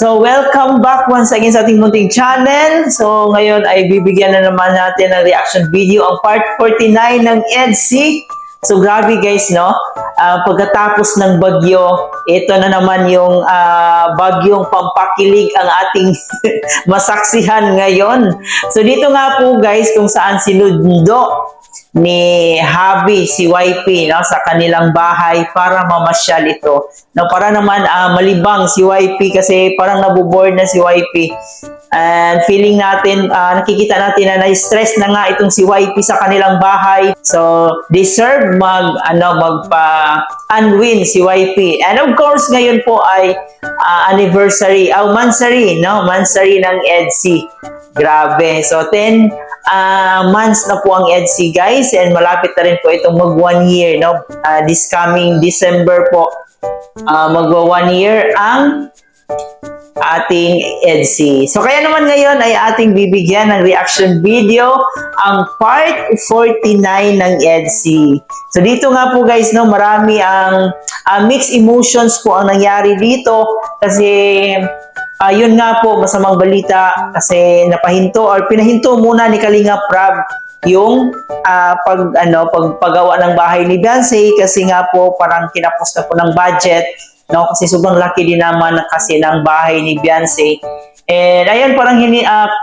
So, welcome back once again sa ating munting channel. So, ngayon ay bibigyan na naman natin ng reaction video ang part 49 ng EDC. So, grabe guys, no? Pagkatapos ng bagyo, ito na naman yung bagyong pampakilig ang ating masaksihan ngayon. So, dito nga po guys, kung saan sinundo ni Habi si YP, no, sa kanilang bahay para mamasyal ito. No, para naman malibang si YP kasi parang nabuboard na si YP. And feeling natin, nakikita natin na na-stress na nga itong si YP sa kanilang bahay. So, deserve magpa-unwin si YP. And of course, ngayon po ay anniversary, mansari, no? Mansari ng EDC. Grabe. So, 10 months na po ang EDC guys, and malapit na rin po itong mag 1 year, no? This coming December po, magwa 1 year ang ating EDC. So kaya naman ngayon ay ating bibigyan ng reaction video ang part 49 ng EDC. So dito nga po guys, no, marami ang mixed emotions po ang nangyari dito kasi yun nga po, masamang balita kasi napahinto or pinahinto muna ni Kalinga Prab yung pagpagawa ng bahay ni Beyonce kasi nga po parang kinapos na po ng budget, no, kasi sobrang laki din naman kasi ng bahay ni Beyonce. And ayun, parang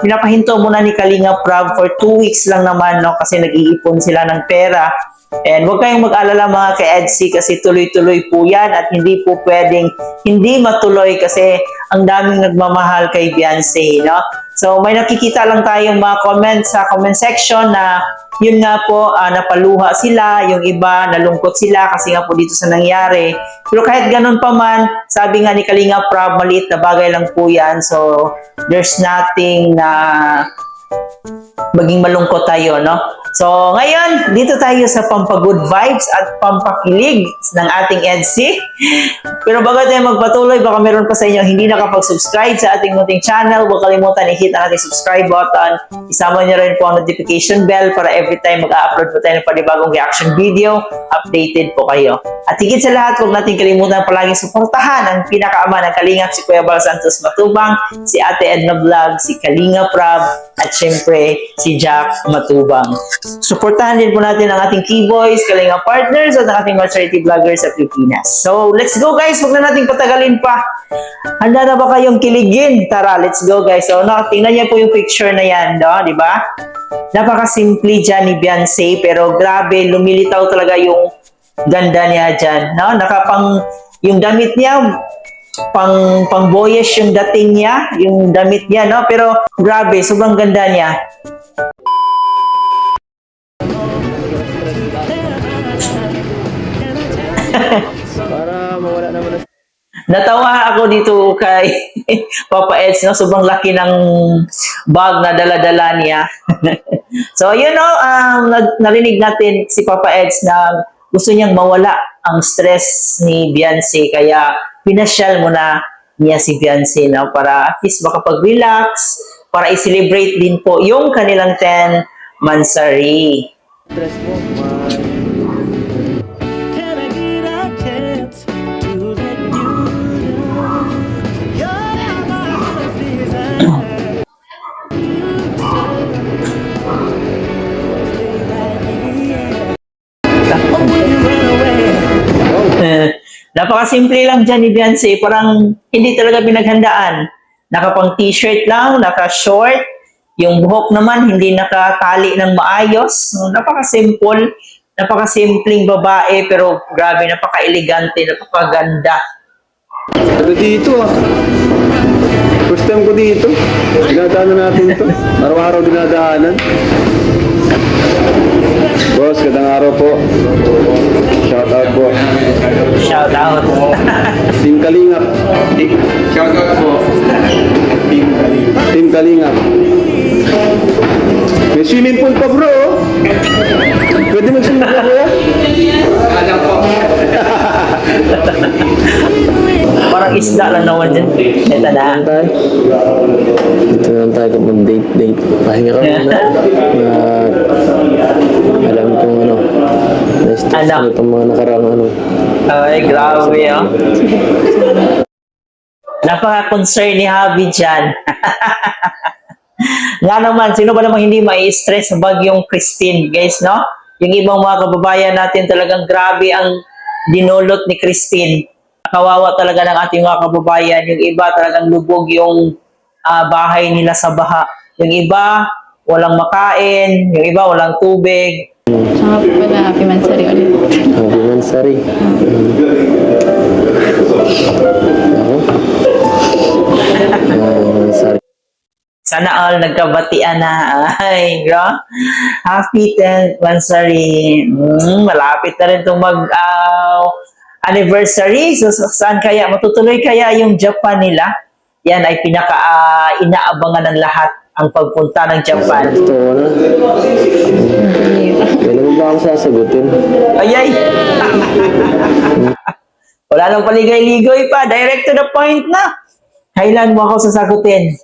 pinapahinto muna ni Kalinga Prab for 2 weeks lang naman, no, kasi nag-iipon sila ng pera. And huwag kayong mag-alala mga ka-EDC kasi tuloy-tuloy po yan at hindi po pwedeng hindi matuloy kasi ang daming nagmamahal kay Beyonce, no? So may nakikita lang tayong mga comments sa comment section na yun nga po, napaluha sila, yung iba nalungkot sila kasi nga po dito sa nangyari. Pero kahit ganun pa man, sabi nga ni Kalinga Prab, maliit na bagay lang po yan. So there's nothing na maging malungkot tayo, no? So, ngayon, dito tayo sa pampagood vibes at pampakilig ng ating EDC. Pero bago tayo magpatuloy, baka meron pa sa inyo hindi nakapag-subscribe sa ating munting channel. Huwag kalimutan i-hit ang ating subscribe button. Isama niyo rin po ang notification bell para every time mag-upload po tayo ng panibagong reaction video, updated po kayo. At higit sa lahat, huwag natin kalimutan palaging suportahan ang pinakaama ng Kalingap, si Kuya Bal Santos Matubang, si Ate Edna Vlog, si Kalinga Prab, at syempre si Jack Matubang. Suportahan din po natin ang ating Keyboys, Kalinga Partners, at ang ating mga charity vloggers sa Pilipinas. So, let's go guys! Huwag na natin patagalin pa. Handa na ba kayong kiligin? Tara, let's go guys. So, tingnan niyo po yung picture na yan, no? Di ba? Napaka-simple dyan ni Beyonce, pero grabe, lumilitaw talaga yung ganda niya dyan, no? Yung damit niya, pang boyish yung dating niya, yung damit niya, no? Pero grabe, sobrang ganda niya. Para mawala naman na. Natawa ako dito kay Papa Eds, no? Sobrang laki ng bag na dala-dala niya. So, you know, narinig natin si Papa Eds na gusto niyang mawala ang stress ni Beyonce, kaya pinasyal muna niya si Beyonce, no? Para at least makapag-relax, para i-celebrate din po yung kanilang 10 mansari. Stress mo, Napakasimple lang dyan ni Beyonce, parang hindi talaga pinaghandaan. Nakapang t-shirt lang, naka-short, yung buhok naman hindi nakatali ng maayos. Napakasimple, napakasimpleng babae, pero grabe, napaka-elegante, napakaganda. ano dito First time ko dito. Dinadaanan natin ito. Araw-araw dinadaanan. Boss, gandang araw po. Shout out po. Shout out. Team Kalingap. Shout out po. Team Kalingap. May swimming pool pa bro. Pwede mag-swimming pool kuya? Alam po. Parang isda lang naman dyan. Ito na. Dito lang tayo kung mag-date. Pahinga ka muna. Alam kong na-stress na itong mga nakarang Ay, grabe, oh. Napaka-concern ni Habi dyan. Nga naman, sino ba namang hindi mai-stress sa bagyong Christine, guys, no? Yung ibang mga kababayan natin talagang grabe ang dinulot ni Christine. Kawawa talaga ng ating mga kababayan. Yung iba talagang lubog yung bahay nila sa baha. Yung iba, walang makain. Yung iba, walang tubig. Saka po pala, Happy Mansari ulit. Happy Mansari. Happy Mansari. Sana all nagkabatian na. Ay, bro. Happy 10th Mansari. Malapit na rin itong anniversary. So, saan kaya? Matutuloy kaya yung Japan nila? Yan ay inaabangan ng lahat ang pagpunta ng Japan. Gusto ko na. Kailan mo ba ako sasagutin? Ayay! Wala nang paligay-ligoy pa. Direct to the point na. Kailan mo ako sasagutin?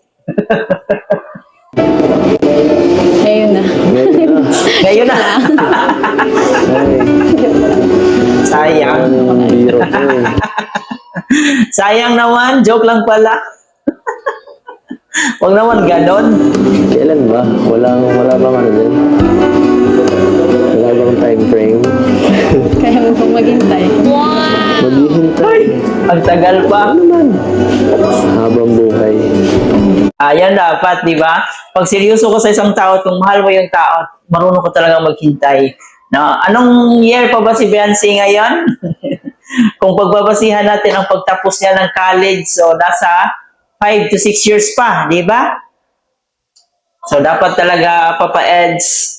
Ayun na. Ngayon na. Ngayon na. Ay, Sayang. ang biro ko eh. Sayang naman. Joke lang pala. Huwag naman ganon. Kailan ba? Wala bang ano dyan? Wala bang time frame? Kaya mo pong maghintay. Maghihintay. Ang tagal pa. Habang buhay. Ayan dapat, di ba? Pag seryoso ko sa isang tao, at kung mahal mo yung tao, marunong ko talaga maghintay. No? Anong year pa ba si Beyonce ngayon? Kung pagbabasihan natin ang pagtapos niya ng college, so nasa 5 to 6 years pa, di ba? So dapat talaga, Papa Eds,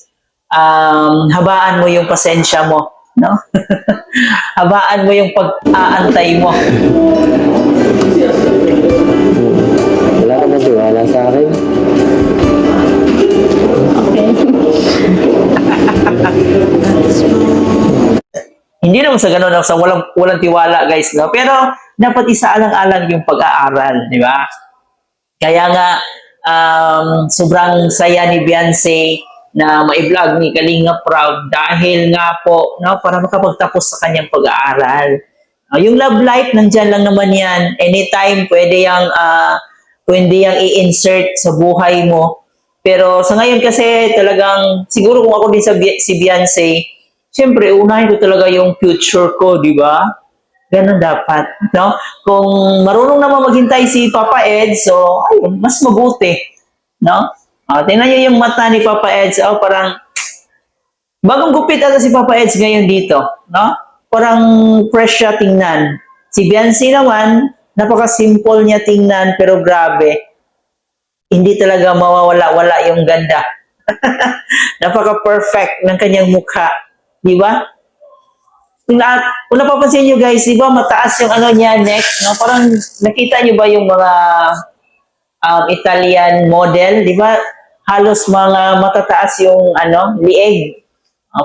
habaan mo yung pasensya mo, no? Habaan mo yung pag-aantay mo. Wala ka bang tiwala sa akin? Okay. Hindi naman sa ganun, sa walang tiwala, guys, no? Pero dapat isaalang-alang yung pag-aaral, di ba? Kaya nga, sobrang saya ni Beyonce na ma-vlog ni Kalinga Proud dahil nga po, no, para makapagtapos sa kanyang pag-aaral. Yung love life, nandyan lang naman yan. Anytime, pwede yang i-insert sa buhay mo. Pero sa ngayon kasi talagang, siguro kung ako din si Beyonce, siyempre, unahin ko talaga yung future ko, di ba? Ganun dapat, no? Kung marunong naman maghintay si Papa Ed, so, ayun, mas mabuti, no? Tingnan nyo yung mata ni Papa Ed, so, parang, bagong gupit ata si Papa Ed ngayon dito, no? Parang fresh siya tingnan. Si Beyonce naman, napaka-simple niya tingnan, pero grabe, hindi talaga mawawala-wala yung ganda. Napaka-perfect ng kanyang mukha. Di ba? Kung napapansin nyo guys, di ba mataas yung ano niya, neck? No? Parang nakita nyo ba yung mga Italian model? Di ba? Halos mga matataas yung lieg.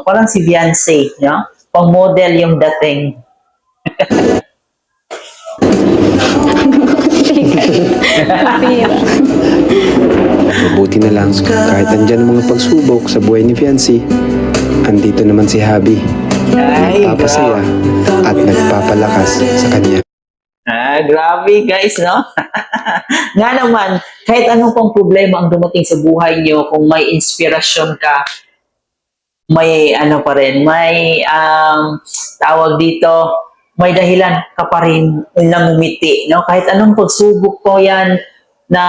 Parang si Beyonce. No? Pang model yung dating. Mabuti na lang, kahit andyan ang mga pagsubok sa buhay ni Fiancé, andito naman si Habi, nagpapasaya at nagpapalakas sa kanya. Grabe guys, no? Nga naman, kahit anong pang problema ang dumating sa buhay nyo, kung may inspirasyon ka, may pa rin, may tawag dito, may dahilan ka pa rin na ngumiti, no? Kahit anong pagsubok po yan na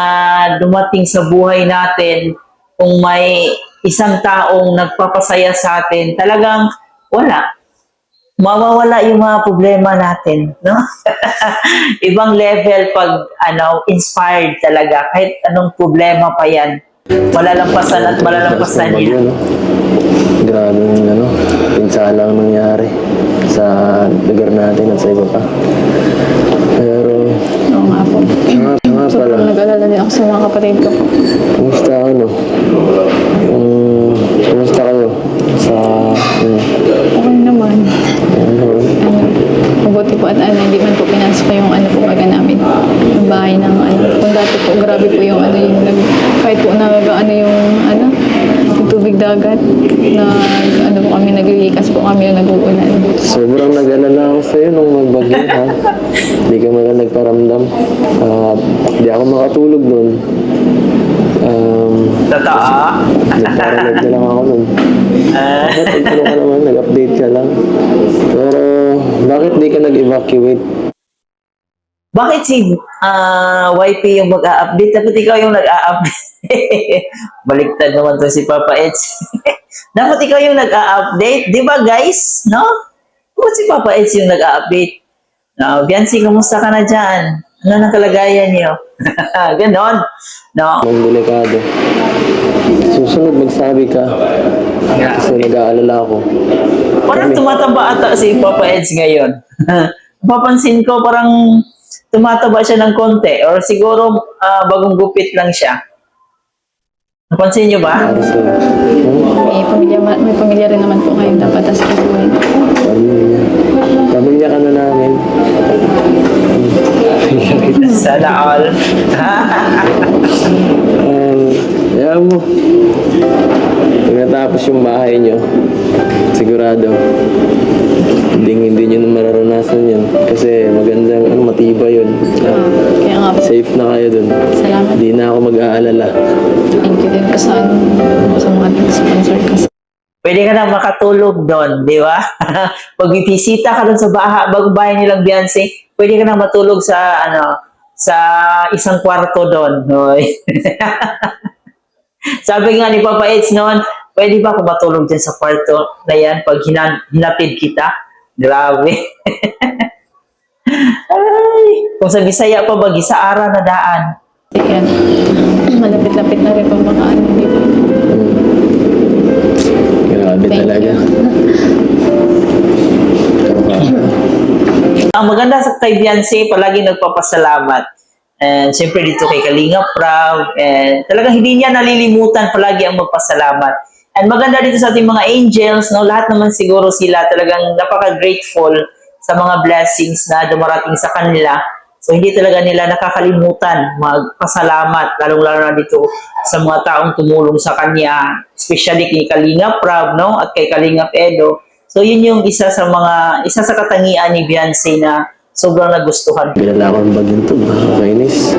dumating sa buhay natin, kung may isang taong nagpapasaya sa atin, talagang wala. Mawawala yung mga problema natin, no? Ibang level pag inspired talaga, kahit anong problema pa yan. Malalampasan at malalampasan niya. Grabe yung pinsalang nangyari sa lugar natin at sa iba pa. Pero, Oo nga po. nga pala, Sobrang nag-alala din ako sa mga kapatid ko po. kumusta kumusta kayo sa Okay naman. Mabuti po at hindi man po pinasok pa yung baga namin. Yung bahay ng Kung dati po, grabe po yung yung kahit po yung yung tubig dagat dagat. Ano po kami, naglilikas po kami yung nag-uulan. Sobrang nag-alala ako sa'yo nung magbagyo, ha? Hindi ka man lang nagparamdam. Di ako makatulog nun. Totoo? Nagparalag na lang ako nun. Nagtanong ka naman, nag-update ka lang. Pero, bakit di ka nag-evacuate? Bakit si YP yung mag-a-update? Dapat ikaw yung nag-a-update. Baliktad naman to si Papa Eds. Dapat ikaw yung nag-a-update. Di ba guys? No? Dapat si Papa Eds yung nag-a-update. No, Biancy, kamusta ka na dyan? Ano nang kalagayan niyo? Ganon. No? Ang delikado. Susunod, magsabi ka. Kasi nag-aalala ako. Parang tumataba ata si Papa Eds ngayon. Papansin ko parang tumataba siya ng konti or siguro bagong gupit lang siya. Napansin niyo ba? Para sa'yo. May pamilya rin naman po kayo dapat asikasuhin. Pamilya. Pamilya ka na namin. Sana all. Ayaw mo. Pag natapos yung bahay nyo, sigurado, hindi nyo na mararanasan yun. Kasi magandang, matibay yun. Kaya nga po, Safe na kayo dun. salamat. Hindi na ako mag-aalala. Thank you din po sa mga sponsor ko. Pwede ka na makatulog doon, di ba? Pag bibisita ka doon sa bahay nilang Beyonce, pwede ka na matulog sa sa isang kwarto doon. Hoy. Sabi nga ni Papa Eds noon, pwede ba ako matulog dyan sa kwarto na yan pag hinatid kita? Grabe. Ay, kung sa Bisaya pa ba, sa ara na daan. Yan. Malapit-lapit na rin po mga ano dito. Grabe Thank talaga. Ang maganda sa kay Beyonce, palagi nagpapasalamat. And siyempre dito kay Kalinga Prab. And talagang hindi niya nalilimutan palagi ang magpasalamat. And maganda dito sa ating mga angels, no? Lahat naman siguro sila talagang napaka-grateful sa mga blessings na dumarating sa kanila. So hindi talaga nila nakakalimutan magpasalamat, lalong-lalo na dito sa mga taong tumulong sa kanya, especially kay Kalinga Prab, no? At kay Kalinga Edo. So yun yung isa sa katangian ni Beyonce na sobrang nagustuhan. Bilala ko ang bagyan to, makakainis.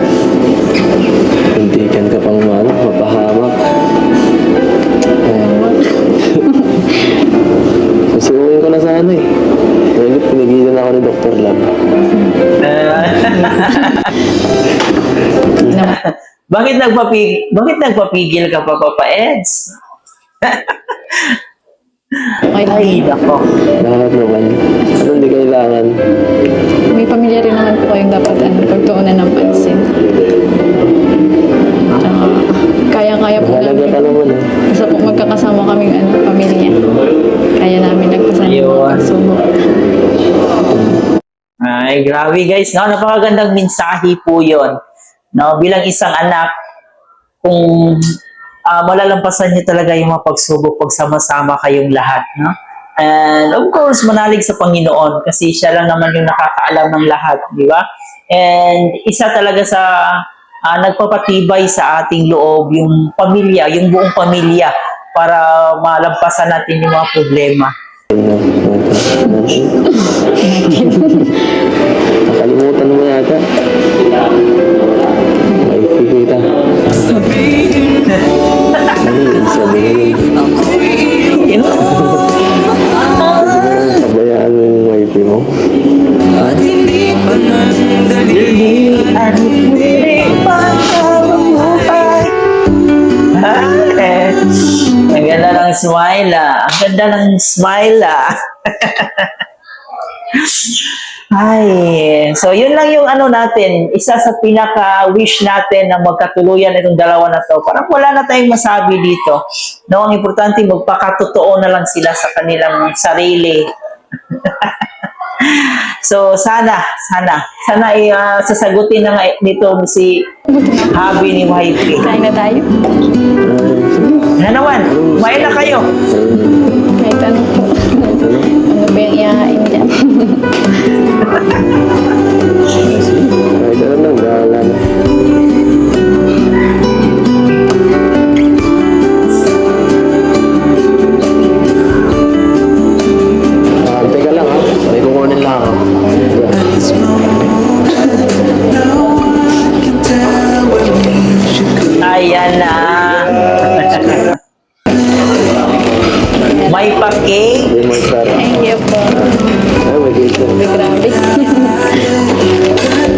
Kuntikan ka pang mapahamak. Susuuin ko na sana eh. Ngayon, pinigilan ako ni Dr. Lab. Bakit nagpapigil ka pa, Papa Eds? Okay lang. Ay, nako. Bakit naman? Ano hindi kailangan? May pamilya rin naman po kayong dapat pagtuunan ng pansin. Tsaka, kaya-kaya po Mahalaga ka namin. naman eh. Basta po magkakasama kaming pamilya. Kaya namin nagpasan yung mga pagsubok. Ay, grabe guys, no? Napakagandang mensahe po yun. No? Bilang isang anak, kung malalampasan niyo talaga yung mga pagsubok pag sama-sama kayong lahat. No? And of course, manalig sa Panginoon kasi siya lang naman yung nakakaalam ng lahat. Di ba? And isa talaga sa nagpapatibay sa ating loob yung pamilya, yung buong pamilya para malampasan natin yung mga problema. Nakalimutan mo yata. May kita. Ano yung sabihin? Pabayaan mo yung wifi mo. Ang ganda ng smile Ang ganda ng smile Ay, so yun lang yung natin, isa sa pinaka-wish natin na magkatuluyan itong dalawa na to. Parang wala na tayong masabi dito. No, ang importante magpakatotoo na lang sila sa kanilang sarili. So sana sasagutin na nito si Habi ni YP. Kain na tayo. Ano naman? Kumain na kayo. Kahit ano po. Ano ba yung iyahain dyan? Kahit ano lang, bahala na. May pa-cake. Lemon syrup. Thank you po. Ay, may cake na. Grabe.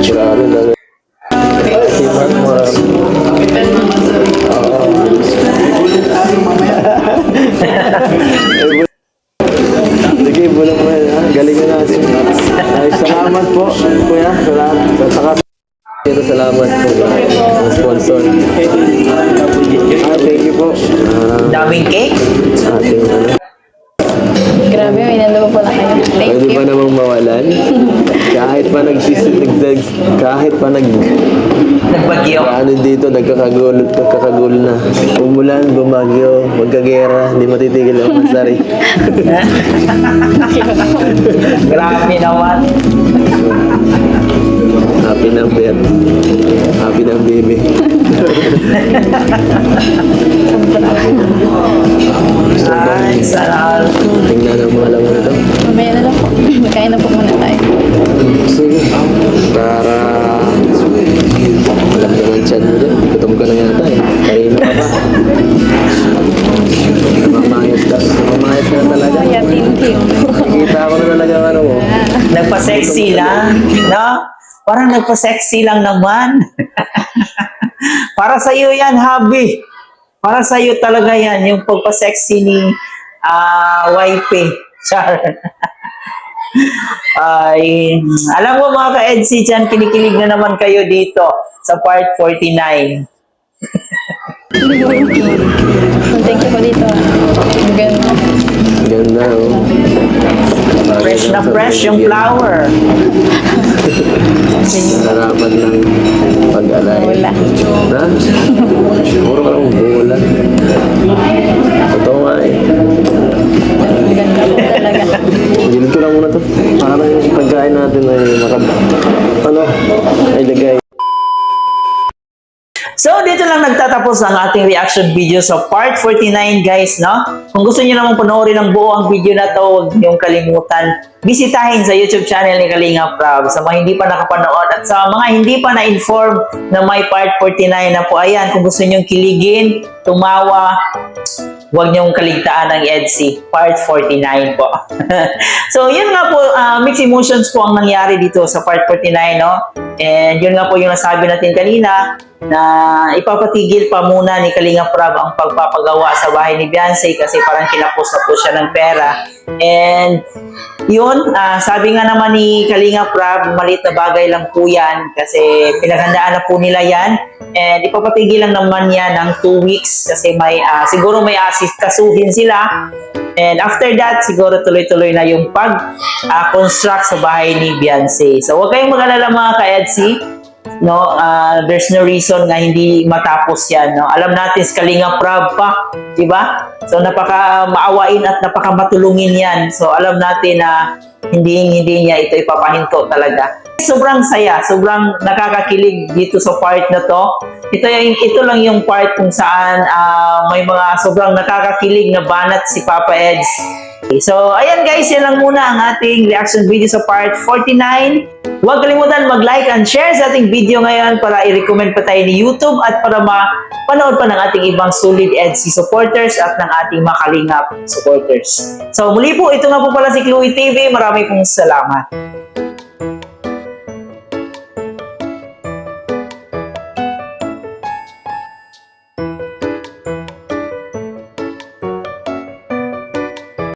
Grabe na. Si Mark Moram. Sige, bulang mo yan, ha? Galing ka natin. Ay, salamat po, kuya. Salamat. Pero salamat po sa sponsor. Thank you po. Daming cake. Ating ano. Grabe, may nandun po na kayo. Thank Pwede you. ba namang mawalan? Kahit pa kahit pa Nagbagyo. ano dito, nagkakagulo na. Umulan, bumagyo, magkagera, hindi matitigil ang masari. Grabe naman. Happy ng bet. Happy ng baby. Ay, sarap. Tingnan ang mga laman ito. Mamaya na lang po. Magkain na po muna tayo. Sige. Para alam naman siya mo dyan. Gutom ka na yata eh. Kanina ka pa. Namamayat ka. Namamayat ka na talaga. Kaya thank you. Nakikita ko na talaga ano mo. Nagpa-sexy lang, no? Parang nagpa-sexy lang naman. Para sa iyo yan, Habi. Para sa iyo talaga yan, yung pagpa-sexy ni wifey. Char. Ay, alam mo mga ka-EDC dyan, kinikilig na naman kayo dito sa part 49. Thank you po dito. Ang ganda. Ganda oh. Fresh na fresh yung flower. Harapan ng pag-alay. Wala. Ha? Puro ka lang bola. Totoo nga eh. Ang ganda po talaga. Gilid ko lang muna to. Para yung pagkain natin ay ay lagay. So, dito lang nagtatapos ang ating reaction video sa part 49, guys, no? Kung gusto niyo namang panoorin ang buo ang video na to, huwag niyong kalimutan bisitahin sa YouTube channel ni Kalinga Prab. Sa mga hindi pa nakapanood at sa mga hindi pa na-inform na may part 49 na po, ayan, kung gusto niyong kiligin, tumawa, huwag niyong kaligtaan ang EDC, part 49 po. So, yun nga po, mixed emotions po ang nangyari dito sa part 49, no? And yun nga po yung nasabi natin kanina, na ipapatigil pa muna ni Kalinga Prab ang pagpapagawa sa bahay ni Beyonce kasi parang kinapos na po siya ng pera. And yun, sabi nga naman ni Kalinga Prab, maliit na bagay lang po yan kasi pinaghandaan na po nila yan. And ipapatigil lang naman yan ng 2 weeks kasi may siguro may kasuhin sila. And after that, siguro tuloy-tuloy na yung pag-construct sa bahay ni Beyonce. So huwag kayong mag-alala mga ka-EDC. No, there's no reason nga hindi matapos yan, no? Alam natin si Kalinga Prab pa, di ba? So napaka maawain at napaka matulungin yan. So alam natin na hindi niya ito ipapahinto talaga. Sobrang saya, sobrang nakakakilig dito sa part na to. Ito lang yung part kung saan may mga sobrang nakakakilig na banat si Papa Eds. So, ayan guys, yan lang muna ang ating reaction video sa part 49. Huwag kalimutan mag-like and share sa ating video ngayon para i-recommend pa tayo ni YouTube at para mapanood pa ng ating ibang solid EDC supporters at ng ating makalingap supporters. So, muli po, ito nga po pala si Chloe TV. Marami pong salamat.